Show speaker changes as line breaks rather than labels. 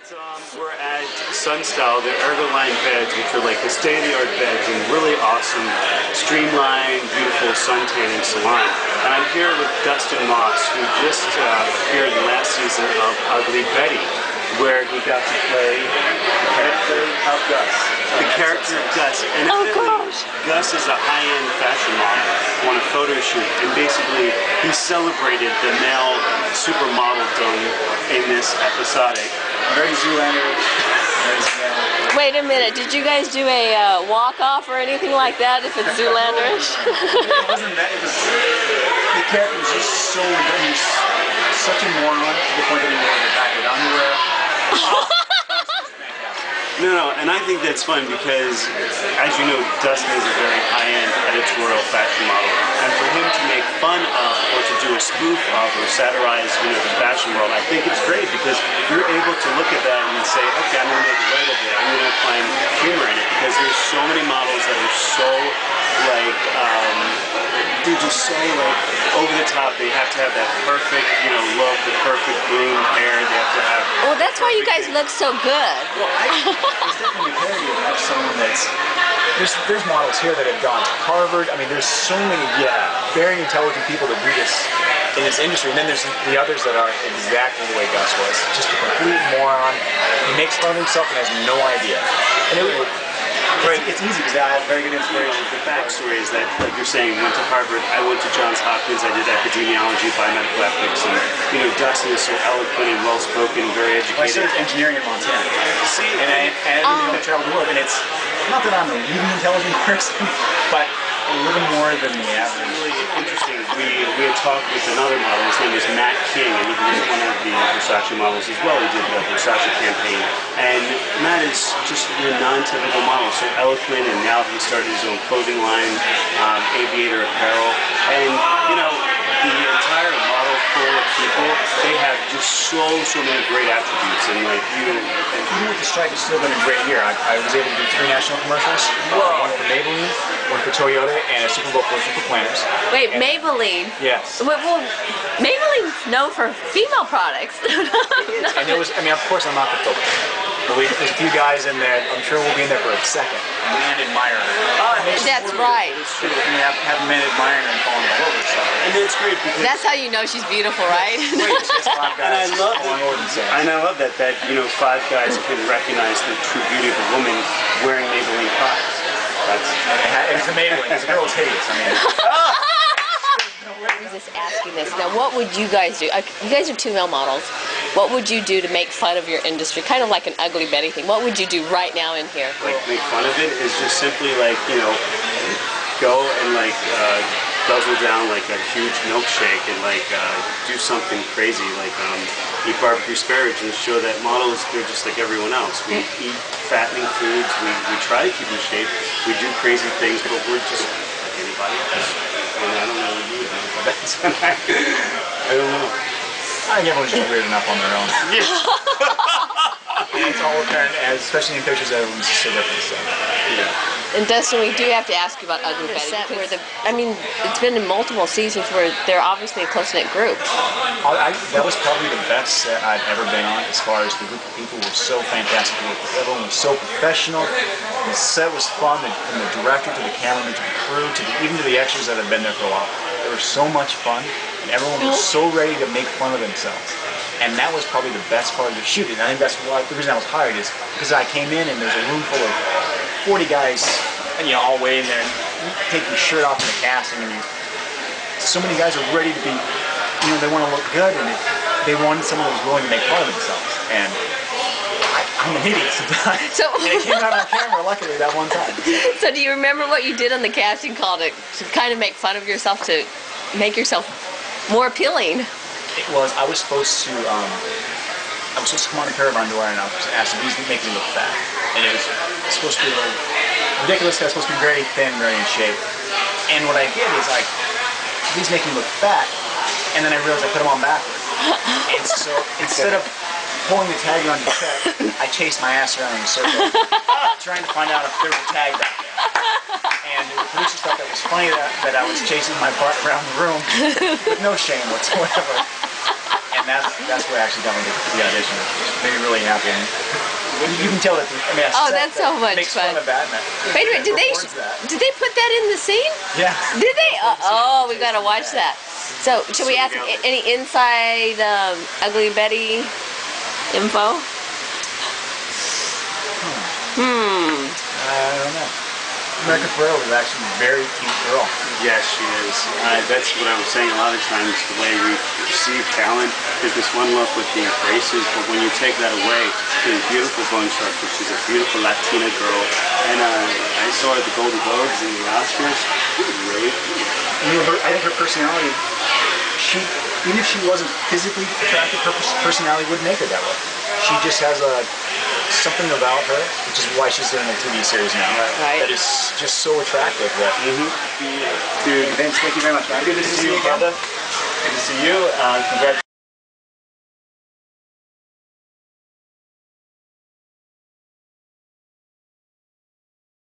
We're at Sunstyle, the Ergoline beds, which are like the state-of-the-art beds and really awesome, streamlined, beautiful sun tanning salon. And I'm here with Dustin Moss, who just appeared in the last season of Ugly Betty, where he got to play the character of Gus. The character of Gus. And Gus is a high-end fashion model on a photo shoot, and basically he celebrated the male supermodeldom in this episodic. Very Zoolander.
Wait a minute, did you guys do a walk-off or anything like that if it's Zoolanderish?
It wasn't that, it was, the character was just so good, he was such a moron to the point that he wore the back with underwear.
No, and I think that's fun because, as you know, Dustin is a very high-end editorial fashion model, and for him to make fun of or to do a spoof of or satirize, the fashion world, I think it's great because you're able to look at that and say, okay, I'm going to make light of it, I'm going to find humor in it, because there's so many models that are so, they're just so, over the top. They have to have that perfect, look, the perfect groomed hair, they have to have...
Well, that's why you guys look so good.
Well, it's definitely imperative of someone that's... There's models here that have gone to Harvard. I mean, there's so many, very intelligent people that do this in this industry. And then there's the others that are exactly the way Gus was. Just a complete moron. He makes fun of himself and has no idea. And it's easy because I have very good inspiration.
The backstory is that, like you're saying, went to Harvard, I went to Johns Hopkins, I did epidemiology, biomedical ethics, and, Dustin is so eloquent and well-spoken, very educated.
I studied engineering in Montana.
See,
and I traveled the world, and it's not that I'm a really intelligent person, but a little more than the average.
Really interesting. We had talked with another model, his name is Matt King, and he was one of the Versace models as well. He did the Versace campaign. And Matt is just a non-typical model, so eloquent, and now he started his own clothing line, aviator apparel. And, the entire model pool of people, they have just so many great attributes. And
even with the strike, it's still been a great year. I was able to do 3 national commercials. One for Maybelline, one for Toyota, and a Super Bowl commercial for Planners.
Wait, Maybelline?
Yes.
Well, Maybelline's known for female products.
And there was, of course I'm not the filter. But there's a few guys in there, I'm sure we'll be in there for a second. Man admire her.
That's right.
It's true. Have men admiring her and falling all over stuff.
And it's great because...
That's how you know she's beautiful, right?
And I love that 5 guys can recognize the true beauty of a woman wearing Maybelline products.
It's amazing. This girl is hideous.
I'm just asking this. Now, what would you guys do? You guys are 2 male models. What would you do to make fun of your industry? Kind of like an Ugly Betty thing. What would you do right now in here?
Make fun of it is just simply go and guzzle down a huge milkshake and do something crazy eat barbecue spare ribs and show that models, they're just like everyone else. We eat fattening foods, we try to keep in shape, we do crazy things, but we're just like anybody else. And I don't know what you would do for that. I don't know.
I think everyone's just weird enough on their own. It's all apparent, especially in pictures, everyone's so different. So.
And Dustin, we do have to ask you about Ugly Betty. It's been in multiple seasons where they're obviously a close-knit group.
That was probably the best set I've ever been on, as far as the group of people were so fantastic to work with. Everyone was so professional. The set was fun, from the director to the cameraman to the crew even to the extras that have been there for a while. They were so much fun, and everyone was so ready to make fun of themselves. And that was probably the best part of the shoot. And I think that's why the reason I was hired is because I came in and there's a room full of 40 guys, all way in there, and take your shirt off in the casting, and so many guys are ready to be, they want to look good, and they wanted someone that was willing to make fun of themselves. And I'm an idiot sometimes. And it came out on camera, luckily, that one time.
So do you remember what you did on the casting call to kind of make fun of yourself, to make yourself more appealing?
It was, I was supposed to come on a pair of underwear, and I was asked if these make me look fat. And it was supposed to be ridiculous, because I was supposed to be very thin, very in shape. And what I did is these make me look fat, and then I realized I put them on backwards. And so instead of pulling the tag on your check, I chased my ass around in a circle, trying to find out if there was a tag back there. And the producers thought that was funny that I was chasing my butt around the room with no shame whatsoever. And and that's what actually got me to the audition. Made me really happy. And you can tell that.
Oh, that's so much
makes
fun.
Fun of Batman.
Wait a minute, did they put that in the scene?
Yeah.
Did they? Oh, we gotta watch that. So, should we ask any inside Ugly Betty info?
I don't know. America Ferrell is actually a very cute girl.
Yes, she is. That's what I was saying. A lot of times, the way we perceive talent is this one look with the braces, but when you take that away, she's a beautiful bone structure. She's a beautiful Latina girl, and I saw her at the Golden Globes and the Oscars. Really cute.
I think her personality, even if she wasn't physically attractive, her personality would make her that way. She just has something about her, which is why she's doing a TV series now.
Right.
That is just so attractive. That
Dude,
Vince, thank you very much, man.
good to see you, brother. Good to see you. Congrats.